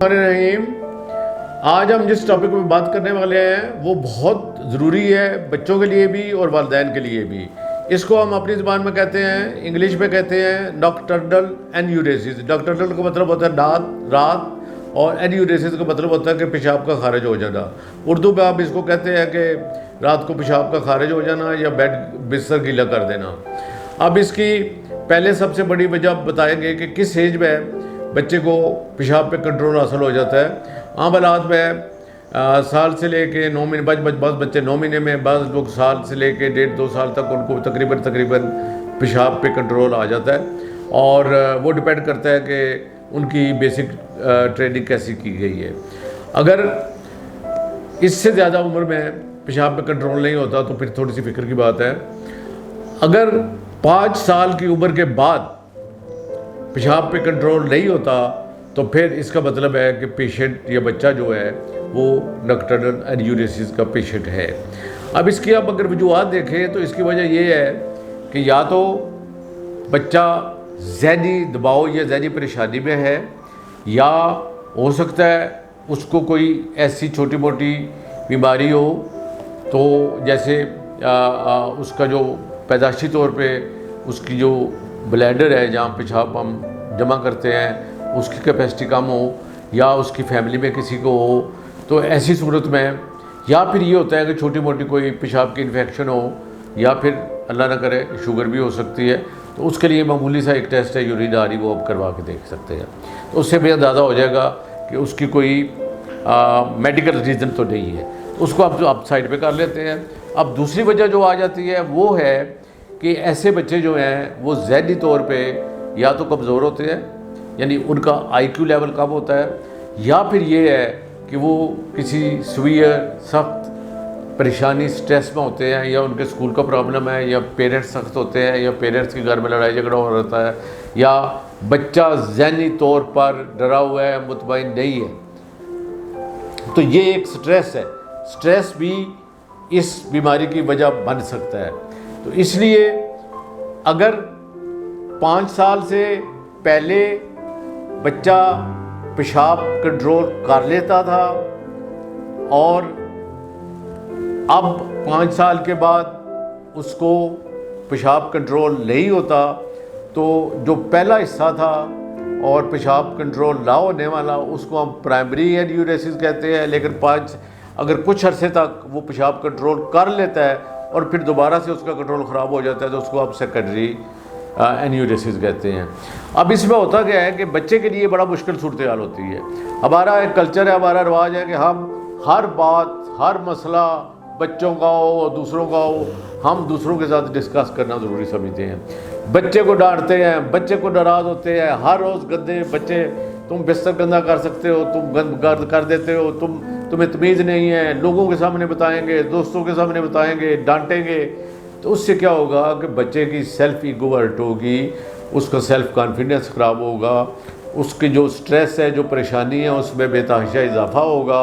रहीम। आज हम जिस टॉपिक पे बात करने वाले हैं वो बहुत ज़रूरी है बच्चों के लिए भी और वालिदैन के लिए भी। इसको हम अपनी ज़बान में कहते हैं, इंग्लिश में कहते हैं नॉकटर्नल एन्यूरेसिस। नॉकटर्नल का मतलब होता है रात और एन्यूरेसिस का मतलब होता है कि पेशाब का खारिज हो जाना। उर्दू में आप इसको कहते हैं कि रात को पेशाब का खारिज हो जाना या बिस्तर गीला कर देना। अब इसकी पहले सबसे बड़ी वजह बताएंगे कि किस एज में बच्चे को पेशाब पे कंट्रोल हासिल हो जाता है। आम हालात में साल से लेके 9 महीने, बस बच्चे 9 महीने में, बस लोग साल से लेके 1.5-2 साल तक उनको तकरीबन पेशाब पे कंट्रोल आ जाता है। और वो डिपेंड करता है कि उनकी बेसिक ट्रेनिंग कैसी की गई है। अगर इससे ज़्यादा उम्र में पेशाब पे कंट्रोल नहीं होता तो फिर थोड़ी सी फिक्र की बात है। अगर 5 साल की उम्र के बाद पेशाब पे कंट्रोल नहीं होता तो फिर इसका मतलब है कि पेशेंट या बच्चा जो है वो नॉकटर्नल एन्यूरेसिस का पेशेंट है। अब इसकी आप अगर वजूहात देखें तो इसकी वजह ये है कि या तो बच्चा ज़हनी दबाव या ज़हनी परेशानी में है, या हो सकता है उसको कोई ऐसी छोटी मोटी बीमारी हो, तो जैसे उसका जो पैदाशी तौर पे उसकी जो ब्लैडर है जहाँ पेशाब हम जमा करते हैं उसकी कैपेसिटी कम हो, या उसकी फैमिली में किसी को हो, तो ऐसी सूरत में, या फिर ये होता है कि छोटी मोटी कोई पेशाब की इन्फेक्शन हो, या फिर अल्लाह ना करे शुगर भी हो सकती है, तो उसके लिए मामूली सा एक टेस्ट है यूरिन आरी, वो आप करवा के देख सकते हैं। तो उससे भी अंदाज़ा हो जाएगा कि उसकी कोई मेडिकल रीज़न तो नहीं है। तो उसको आप साइड पे कर लेते हैं। अब दूसरी वजह जो आ जाती है वो है कि ऐसे बच्चे जो हैं वो ज़हनी तौर पे या तो कमज़ोर होते हैं, यानी उनका IQ लेवल कम होता है, या फिर ये है कि वो किसी सीवियर सख्त परेशानी स्ट्रेस में होते हैं, या उनके स्कूल का प्रॉब्लम है, या पेरेंट्स सख्त होते हैं, या पेरेंट्स के घर में लड़ाई झगड़ा हो रहता है, या बच्चा ज़हनी तौर पर डरा हुआ है, मुतमईन नहीं है। तो ये एक स्ट्रेस है। स्ट्रेस भी इस बीमारी की वजह बन सकता है। तो इसलिए अगर 5 साल से पहले बच्चा पेशाब कंट्रोल कर लेता था और अब 5 साल के बाद उसको पेशाब कंट्रोल नहीं होता, तो जो पहला हिस्सा था और पेशाब कंट्रोल ना होने वाला उसको हम प्राइमरी एन्यूरेसिस कहते हैं। लेकिन अगर कुछ अरसे तक वो पेशाब कंट्रोल कर लेता है और फिर दोबारा से उसका कंट्रोल ख़राब हो जाता है तो उसको आप सेकेंडरी एन्यूरेसिस कहते हैं। अब इसमें होता क्या है कि बच्चे के लिए बड़ा मुश्किल सूरत हाल होती है। हमारा एक कल्चर है, हमारा रिवाज है कि हम हर बात, हर मसला बच्चों का हो और दूसरों का हो, हम दूसरों के साथ डिस्कस करना ज़रूरी समझते हैं। बच्चे को डांटते हैं, बच्चे को नाराज़ होते हैं, हर रोज़ गंदे बच्चे, तुम बिस्तर गंदा कर सकते हो, तुम गंद कर देते हो, तुम्हें तमीज़ नहीं है, लोगों के सामने बताएंगे, दोस्तों के सामने बताएंगे, डांटेंगे। तो उससे क्या होगा कि बच्चे की सेल्फ ईगो हर्ट होगी, उसका सेल्फ कॉन्फिडेंस ख़राब होगा, उसकी जो स्ट्रेस है, जो परेशानी है, उसमें बेतहाशा इजाफा होगा।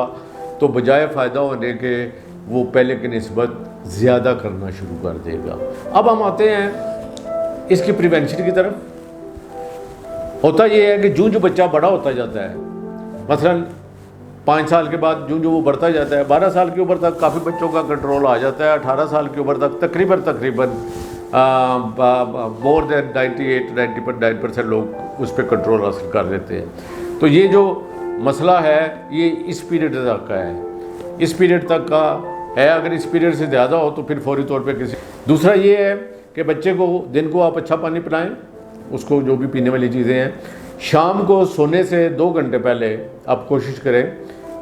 तो बजाय फ़ायदा होने के वो पहले की निस्बत ज़्यादा करना शुरू कर देगा। अब हम आते हैं इसकी प्रिवेंशन की तरफ। होता ये है कि जो बच्चा बड़ा होता जाता है, मसलन 5 साल के बाद जो वो बढ़ता जाता है, 12 साल की उम्र तक काफ़ी बच्चों का कंट्रोल आ जाता है, 18 साल की उम्र तक तकरीबन मोर देन 98-99% लोग उस पर कंट्रोल हासिल कर लेते हैं। तो ये जो मसला है ये इस पीरियड तक का है, इस पीरियड तक का है। अगर इस पीरियड से ज़्यादा हो तो फिर फौरी तौर पे दूसरा ये है कि बच्चे को दिन को आप अच्छा पानी पिलाएं, उसको जो भी पीने वाली चीज़ें हैं। शाम को सोने से 2 घंटे पहले आप कोशिश करें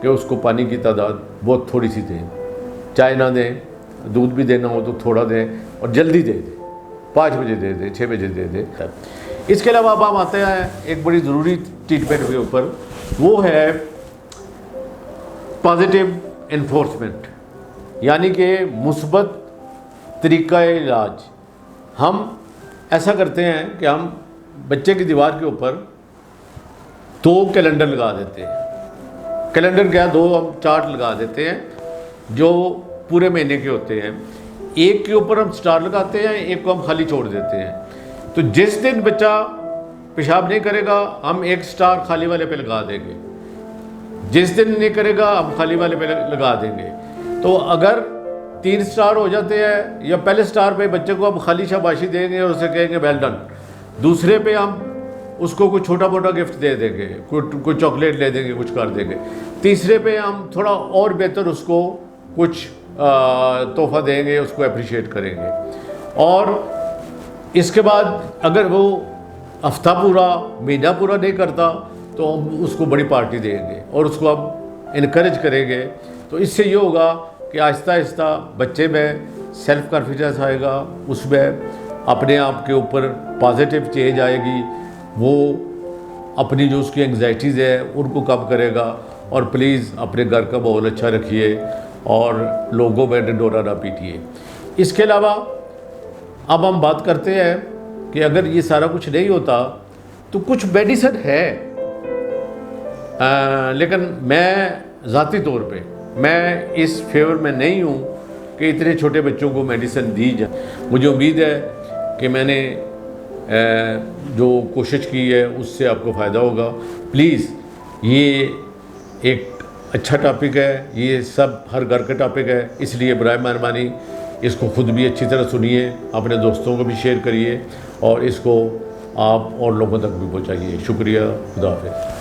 कि उसको पानी की तादाद बहुत थोड़ी सी दें, चाय ना दें, दूध भी देना हो तो थोड़ा दें, और जल्दी दे दें, 5 बजे दे दें, 6 बजे दे दें। इसके अलावा अब हम आते हैं एक बड़ी ज़रूरी ट्रीटमेंट के ऊपर, वो है पॉजिटिव इन्फोर्समेंट, यानी कि मुस्बत तरीक़ा इलाज। हम ऐसा करते हैं कि हम बच्चे की दीवार के ऊपर 2 कैलेंडर लगा देते हैं। कैलेंडर क्या, 2 हम चार्ट लगा देते हैं जो पूरे महीने के होते हैं। एक के ऊपर हम स्टार लगाते हैं, एक को हम खाली छोड़ देते हैं। तो जिस दिन बच्चा पेशाब नहीं करेगा हम एक स्टार खाली वाले पे लगा देंगे, जिस दिन नहीं करेगा हम खाली वाले पे लगा देंगे। तो अगर 3 स्टार हो जाते हैं या पहले स्टार पे बच्चे को हम खाली शाबाशी देंगे और उसे कहेंगे वेल डन, दूसरे पे हम उसको कोई छोटा मोटा गिफ्ट दे देंगे, कोई चॉकलेट ले देंगे, कुछ कर देंगे, तीसरे पे हम थोड़ा और बेहतर उसको कुछ तोहफा देंगे, उसको अप्रिशिएट करेंगे। और इसके बाद अगर वो हफ्ता पूरा महीना पूरा नहीं करता तो हम उसको बड़ी पार्टी देंगे और उसको हम इनकरेज करेंगे। तो इससे ये होगा कि आहिस्ता आहिस्ता बच्चे में सेल्फ कॉन्फिडेंस आएगा, उसमें अपने आप के ऊपर पॉजिटिव चेंज आएगी, वो अपनी जो उसकी एंग्जाइटीज़ है उनको कम करेगा। और प्लीज़ अपने घर का माहौल अच्छा रखिए और लोगों में ढिंढोरा ना पीटिए। इसके अलावा अब हम बात करते हैं कि अगर ये सारा कुछ नहीं होता तो कुछ मेडिसिन है, लेकिन मैं ज़ाती तौर पे मैं इस फेवर में नहीं हूँ कि इतने छोटे बच्चों को मेडिसिन दी जाए। मुझे उम्मीद है कि मैंने जो कोशिश की है उससे आपको फ़ायदा होगा। प्लीज़ ये एक अच्छा टॉपिक है, ये सब हर घर का टॉपिक है, इसलिए बराए मेहरबानी इसको ख़ुद भी अच्छी तरह सुनिए, अपने दोस्तों को भी शेयर करिए और इसको आप और लोगों तक भी पहुँचाइए। शुक्रिया, खुदा हाफ़िज़।